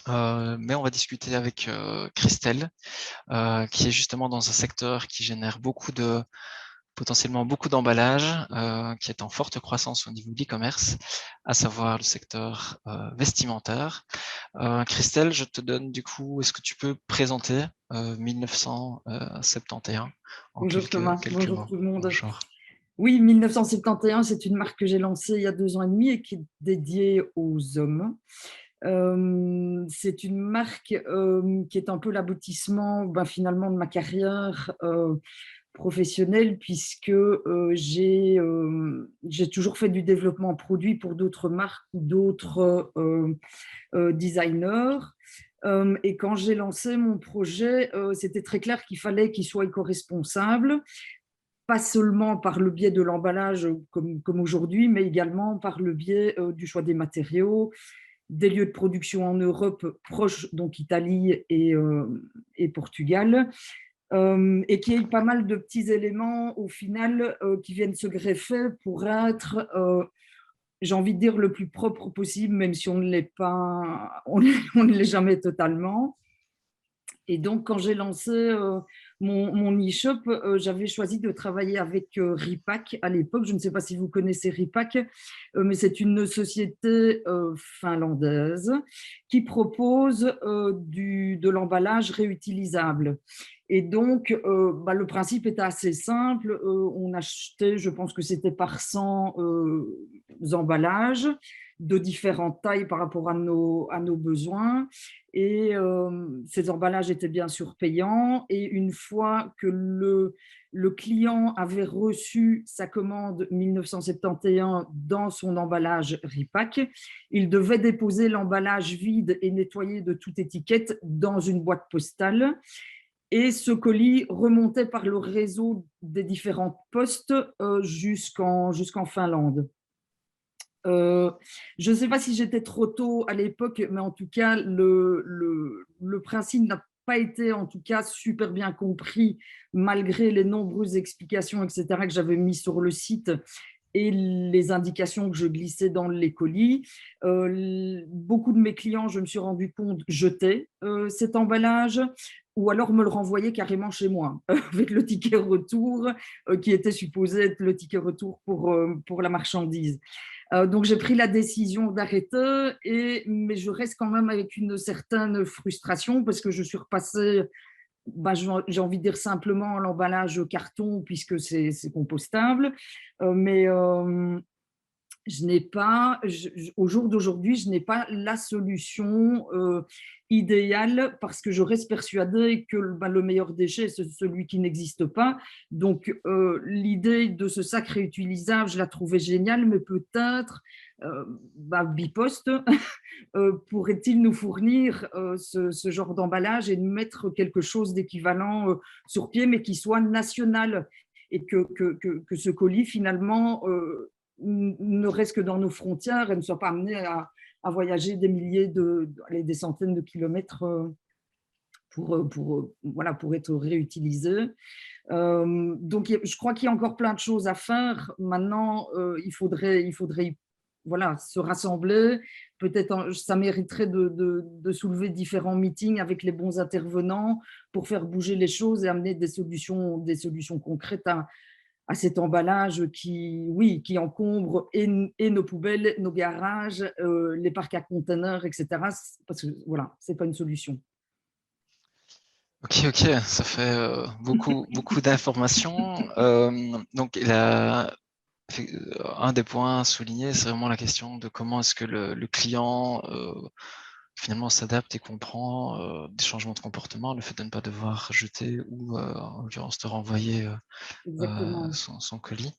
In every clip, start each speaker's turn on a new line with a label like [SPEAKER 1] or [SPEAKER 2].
[SPEAKER 1] mais on va discuter avec Christelle, qui est justement dans un secteur qui génère potentiellement beaucoup d'emballages, qui est en forte croissance au niveau de l'e-commerce, à savoir le secteur vestimentaire. Christelle, je te donne du coup, est-ce que tu peux présenter 1971 en
[SPEAKER 2] Bonjour Thomas,
[SPEAKER 1] quelques
[SPEAKER 2] bonjour
[SPEAKER 1] mots?
[SPEAKER 2] tout le monde.
[SPEAKER 1] Bonjour.
[SPEAKER 2] Oui, 1971, c'est une marque que j'ai lancée il y a 2 ans et demi et qui est dédiée aux hommes. C'est une marque qui est un peu l'aboutissement finalement de ma carrière professionnelle puisque j'ai toujours fait du développement produit pour d'autres marques ou d'autres designers. Et quand j'ai lancé mon projet, c'était très clair qu'il fallait qu'il soit éco-responsable, pas seulement par le biais de l'emballage comme aujourd'hui, mais également par le biais du choix des matériaux, des lieux de production en Europe proches, donc Italie et Portugal, et qu'il y ait pas mal de petits éléments au final qui viennent se greffer pour être, j'ai envie de dire, le plus propre possible, même si on ne l'est pas, on ne l'est jamais totalement. Et donc, quand j'ai lancé mon e-shop, j'avais choisi de travailler avec Ripak à l'époque. Je ne sais pas si vous connaissez Ripak, mais c'est une société finlandaise qui propose de l'emballage réutilisable. Et donc, le principe était assez simple. On achetait, je pense que c'était par 100 emballages de différentes tailles par rapport à nos besoins. Et ces emballages étaient bien sûr payants. Et une fois que le client avait reçu sa commande 1971 dans son emballage Ripak, il devait déposer l'emballage vide et nettoyé de toute étiquette dans une boîte postale. Et ce colis remontait par le réseau des différentes postes jusqu'en Finlande. Je ne sais pas si j'étais trop tôt à l'époque, mais en tout cas, le principe n'a pas été en tout cas super bien compris malgré les nombreuses explications, etc., que j'avais mis sur le site et les indications que je glissais dans les colis. Beaucoup de mes clients, je me suis rendu compte, jetaient cet emballage ou alors me le renvoyaient carrément chez moi avec le ticket retour qui était supposé être le ticket retour pour la marchandise. Donc j'ai pris la décision d'arrêter, mais je reste quand même avec une certaine frustration parce que je suis repassée, j'ai envie de dire simplement l'emballage carton puisque c'est compostable, mais je n'ai pas, au jour d'aujourd'hui, je n'ai pas la solution idéale parce que je reste persuadée que le meilleur déchet, c'est celui qui n'existe pas. Donc, l'idée de ce sac réutilisable, je la trouvais géniale, mais peut-être Bipost pourrait-il nous fournir ce genre d'emballage et mettre quelque chose d'équivalent sur pied, mais qui soit national et que ce colis, finalement, ne reste que dans nos frontières et ne soit pas amené à voyager des milliers des centaines de kilomètres pour être réutilisé. Donc, je crois qu'il y a encore plein de choses à faire. Maintenant, il faudrait se rassembler. Peut-être ça mériterait de soulever différents meetings avec les bons intervenants pour faire bouger les choses et amener des solutions concrètes à cet emballage qui encombre et nos poubelles, nos garages, les parcs à conteneurs, etc. Parce que voilà, c'est pas une solution.
[SPEAKER 1] Ok, ça fait beaucoup d'informations. Donc, un des points à souligner, c'est vraiment la question de comment est-ce que le client finalement s'adapte et comprend des changements de comportement, le fait de ne pas devoir jeter ou en l'occurrence de renvoyer
[SPEAKER 2] Exactement.
[SPEAKER 1] son colis.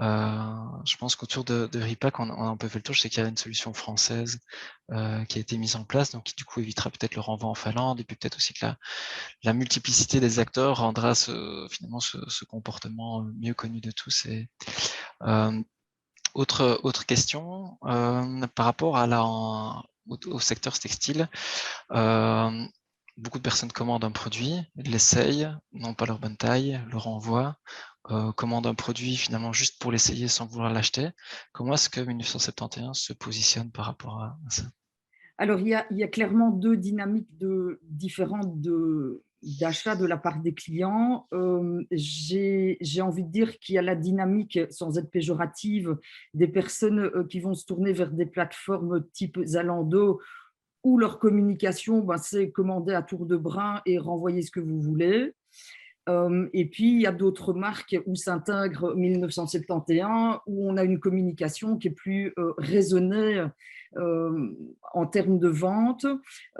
[SPEAKER 1] Je pense qu'autour de Ripac, on a un peu fait le tour. Je sais qu'il y a une solution française qui a été mise en place, donc qui du coup évitera peut-être le renvoi en Finlande, et puis peut-être aussi que la multiplicité des acteurs rendra finalement ce comportement mieux connu de tous. Et autre question par rapport au secteur textile. Beaucoup de personnes commandent un produit, l'essayent, n'ont pas leur bonne taille, le renvoient, commandent un produit finalement juste pour l'essayer sans vouloir l'acheter. Comment est-ce que 1971 se positionne par rapport à ça?
[SPEAKER 2] Alors, il y a clairement 2 dynamiques différentes d'achat de la part des clients. J'ai envie de dire qu'il y a la dynamique, sans être péjorative, des personnes, qui vont se tourner vers des plateformes type Zalando, où leur communication, ben, c'est commander à tour de bras et renvoyer ce que vous voulez. Et puis, il y a d'autres marques où s'intègre 1971, où on a une communication qui est plus raisonnée en termes de vente.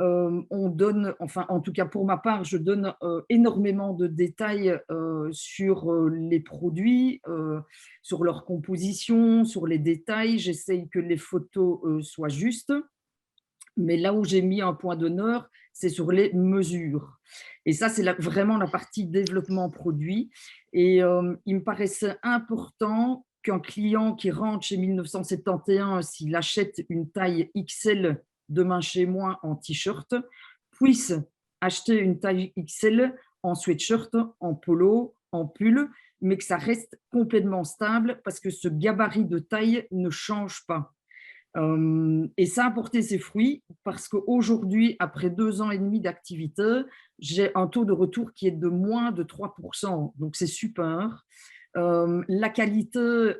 [SPEAKER 2] On donne, enfin, en tout cas pour ma part, je donne énormément de détails sur les produits, sur leur composition, sur les détails. J'essaye que les photos soient justes. Mais là où j'ai mis un point d'honneur, c'est sur les mesures. Et ça, c'est vraiment la partie développement produit. Et il me paraissait important qu'un client qui rentre chez 1971, s'il achète une taille XL demain chez moi en t-shirt, puisse acheter une taille XL en sweatshirt, en polo, en pull, mais que ça reste complètement stable parce que ce gabarit de taille ne change pas. Et ça a porté ses fruits parce qu'aujourd'hui, après 2 ans et demi d'activité, j'ai un taux de retour qui est de moins de 3%. Donc, c'est super. La qualité,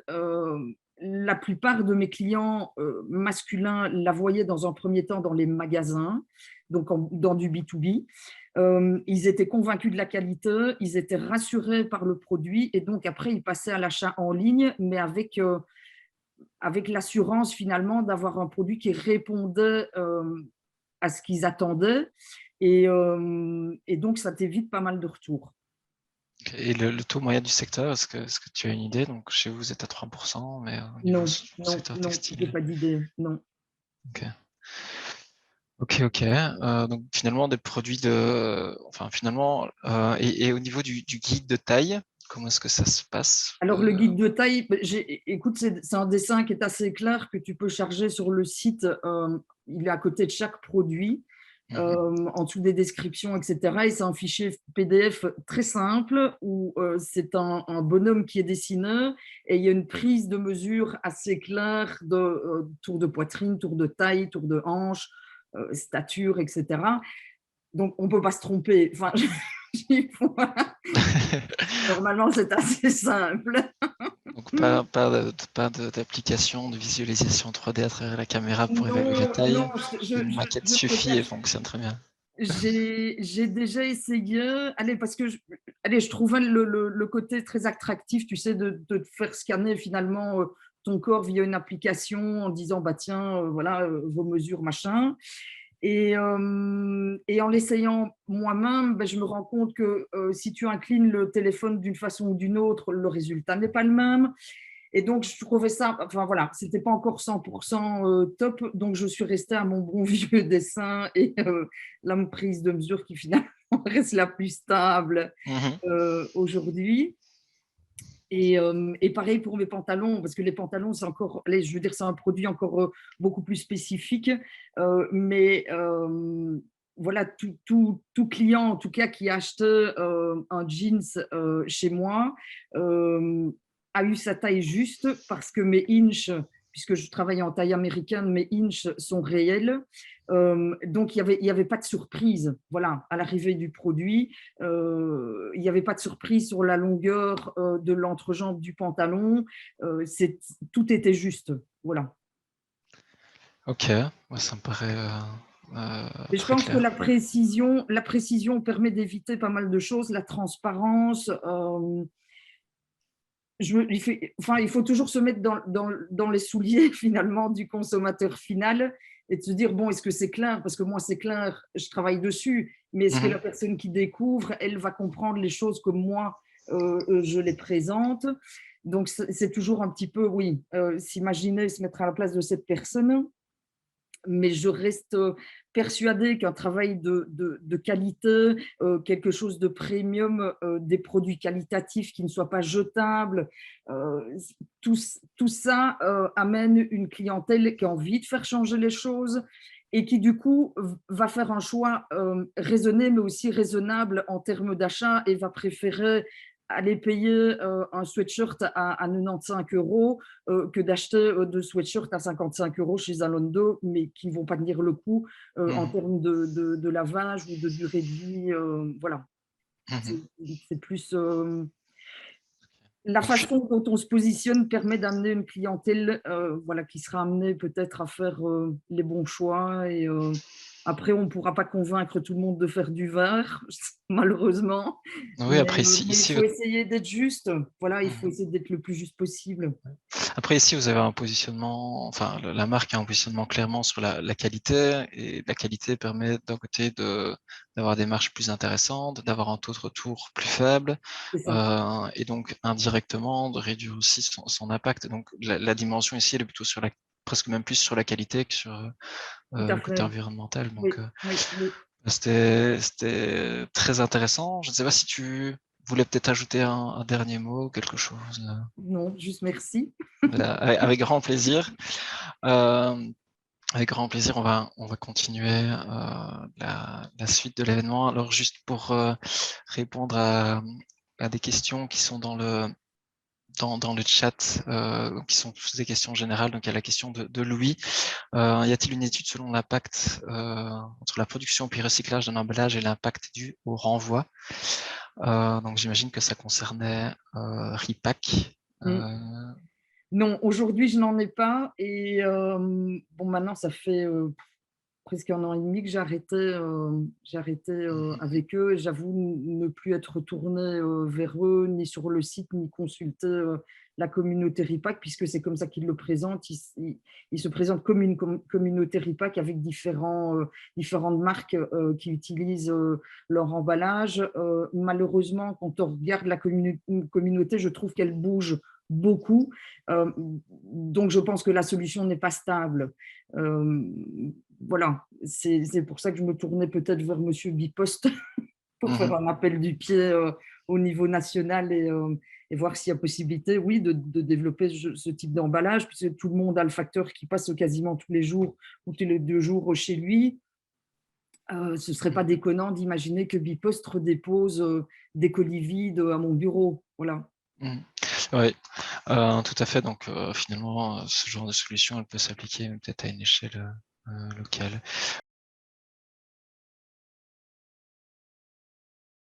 [SPEAKER 2] la plupart de mes clients masculins la voyaient dans un premier temps dans les magasins, donc dans du B2B. Ils étaient convaincus de la qualité, ils étaient rassurés par le produit et donc après, ils passaient à l'achat en ligne, mais avec l'assurance finalement d'avoir un produit qui répondait à ce qu'ils attendaient. Et donc, ça t'évite pas mal de retours.
[SPEAKER 1] Et le taux moyen du secteur, est-ce que tu as une idée? Donc, chez vous, vous êtes à 3%, mais au niveau
[SPEAKER 2] Non, non,
[SPEAKER 1] secteur
[SPEAKER 2] non, j'ai
[SPEAKER 1] textile.
[SPEAKER 2] pas d'idée, non.
[SPEAKER 1] Ok, ok, ok. Donc, finalement, des produits enfin, finalement, et au niveau du guide de taille, comment est-ce que ça se passe?
[SPEAKER 2] Alors, le guide de taille, écoute, c'est un dessin qui est assez clair que tu peux charger sur le site. Il est à côté de chaque produit,
[SPEAKER 1] Mhm.
[SPEAKER 2] en dessous des descriptions, etc. Et c'est un fichier PDF très simple où c'est un bonhomme qui est dessiné et il y a une prise de mesure assez claire de tour de poitrine, tour de taille, tour de hanche, stature, etc. Donc, on ne peut pas se tromper. Enfin, normalement, c'est assez simple.
[SPEAKER 1] Donc, pas d'application de visualisation 3D à travers la caméra pour évaluer la
[SPEAKER 2] Non,
[SPEAKER 1] taille.
[SPEAKER 2] non,
[SPEAKER 1] Une maquette
[SPEAKER 2] je te
[SPEAKER 1] suffit et
[SPEAKER 2] cache.
[SPEAKER 1] fonctionne très bien.
[SPEAKER 2] J'ai déjà essayé, allez, parce que je trouvais le côté très attractif, tu sais, de te faire scanner finalement ton corps via une application en disant, bah tiens, voilà, vos mesures, machin. Et en l'essayant moi-même, ben, je me rends compte que si tu inclines le téléphone d'une façon ou d'une autre, le résultat n'est pas le même. Et donc, je trouvais ça, enfin voilà, c'était pas encore 100% top. Donc, je suis restée à mon bon vieux dessin et la prise de mesure qui finalement reste la plus stable
[SPEAKER 1] Mhm.
[SPEAKER 2] aujourd'hui. Et pareil pour mes pantalons, parce que les pantalons, c'est encore, allez, je veux dire, c'est un produit encore beaucoup plus spécifique. Mais voilà, tout client, en tout cas, qui a acheté un jeans chez moi, euh, a eu sa taille juste parce que mes inches, puisque je travaille en taille américaine, mes inches sont réels. Donc, il y avait pas de surprise, voilà, à l'arrivée du produit. Il n'y avait pas de surprise sur la longueur de l'entrejambe du pantalon. Tout était juste. Voilà.
[SPEAKER 1] Ok, ouais, ça me paraît
[SPEAKER 2] Et je
[SPEAKER 1] très
[SPEAKER 2] pense que
[SPEAKER 1] clair.
[SPEAKER 2] la précision permet d'éviter pas mal de choses, la transparence. Il faut toujours se mettre dans les souliers finalement du consommateur final et de se dire, bon, est-ce que c'est clair? Parce que moi, c'est clair, je travaille dessus, mais est-ce que
[SPEAKER 1] Mhm.
[SPEAKER 2] la personne qui découvre, elle va comprendre les choses comme moi, je les présente? Donc, c'est toujours un petit peu, oui, s'imaginer, se mettre à la place de cette personne, mais je reste persuadée qu'un travail de qualité, quelque chose de premium, des produits qualitatifs qui ne soient pas jetables, euh, tout ça amène une clientèle qui a envie de faire changer les choses et qui du coup va faire un choix raisonné mais aussi raisonnable en termes d'achat et va préférer aller payer un sweatshirt à 95 € que d'acheter deux sweatshirts à 55 € chez Zalando, mais qui ne vont pas tenir le coup en
[SPEAKER 1] Mmh.
[SPEAKER 2] termes de lavage ou de durée de vie. Voilà,
[SPEAKER 1] Mmh.
[SPEAKER 2] c'est c'est plus la
[SPEAKER 1] Donc fi
[SPEAKER 2] façon dont on se positionne permet d'amener une clientèle voilà, qui sera amenée peut-être à faire les bons choix. Et après, on ne pourra pas convaincre tout le monde de faire du verre, malheureusement.
[SPEAKER 1] oui, après
[SPEAKER 2] Mais il
[SPEAKER 1] ici,
[SPEAKER 2] faut essayer d'être juste. Voilà, il faut
[SPEAKER 1] mmh.
[SPEAKER 2] essayer d'être le plus juste possible.
[SPEAKER 1] Après ici, vous avez un positionnement, enfin la marque a un positionnement clairement sur la qualité, et la qualité permet d'un côté d'avoir des marges plus intéressantes, d'avoir un taux de retour plus faible,
[SPEAKER 2] C'est ça,
[SPEAKER 1] et donc indirectement de réduire aussi son impact. Donc la dimension ici, elle est plutôt sur presque même plus sur la qualité que sur
[SPEAKER 2] tout à
[SPEAKER 1] le côté
[SPEAKER 2] fait.
[SPEAKER 1] environnemental. Donc
[SPEAKER 2] Oui, oui, oui.
[SPEAKER 1] c'était très intéressant. Je ne sais pas si tu voulais peut-être ajouter un dernier mot, quelque chose.
[SPEAKER 2] Non, juste merci.
[SPEAKER 1] Voilà, avec grand plaisir. Euh, Avec grand plaisir, on va continuer la suite de l'événement. Alors juste pour répondre à des questions qui sont dans le chat, qui sont des questions générales. Donc il y a la question de Louis. Y a-t-il une étude selon l'impact entre la production puis recyclage d'un emballage et l'impact dû au renvoi? Donc j'imagine que ça concernait Repack.
[SPEAKER 2] Mm. Non, aujourd'hui, je n'en ai pas. Et bon, maintenant, ça fait presque un an et demi que j'ai arrêté
[SPEAKER 1] Mhm.
[SPEAKER 2] avec eux. Et j'avoue ne plus être retournée vers eux, ni sur le site, ni consulter la communauté Ripac, puisque c'est comme ça qu'ils le présentent. Ils se présentent comme une communauté Ripac avec différentes marques qui utilisent leur emballage. Malheureusement, quand on regarde la communauté, je trouve qu'elle bouge beaucoup. Donc, je pense que la solution n'est pas stable. Euh, voilà, c'est pour ça que je me tournais peut-être vers Monsieur Bipost pour faire
[SPEAKER 1] Mhm.
[SPEAKER 2] un appel du pied au niveau national et voir s'il y a possibilité, oui, de développer ce type d'emballage, puisque tout le monde a le facteur qui passe quasiment tous les jours ou tous les 2 jours chez lui. Ce ne serait pas déconnant d'imaginer que Bipost redépose des colis vides à mon bureau. Voilà.
[SPEAKER 1] Mhm. Oui, tout à fait. Donc finalement, ce genre de solution, elle peut s'appliquer peut-être à une échelle locale.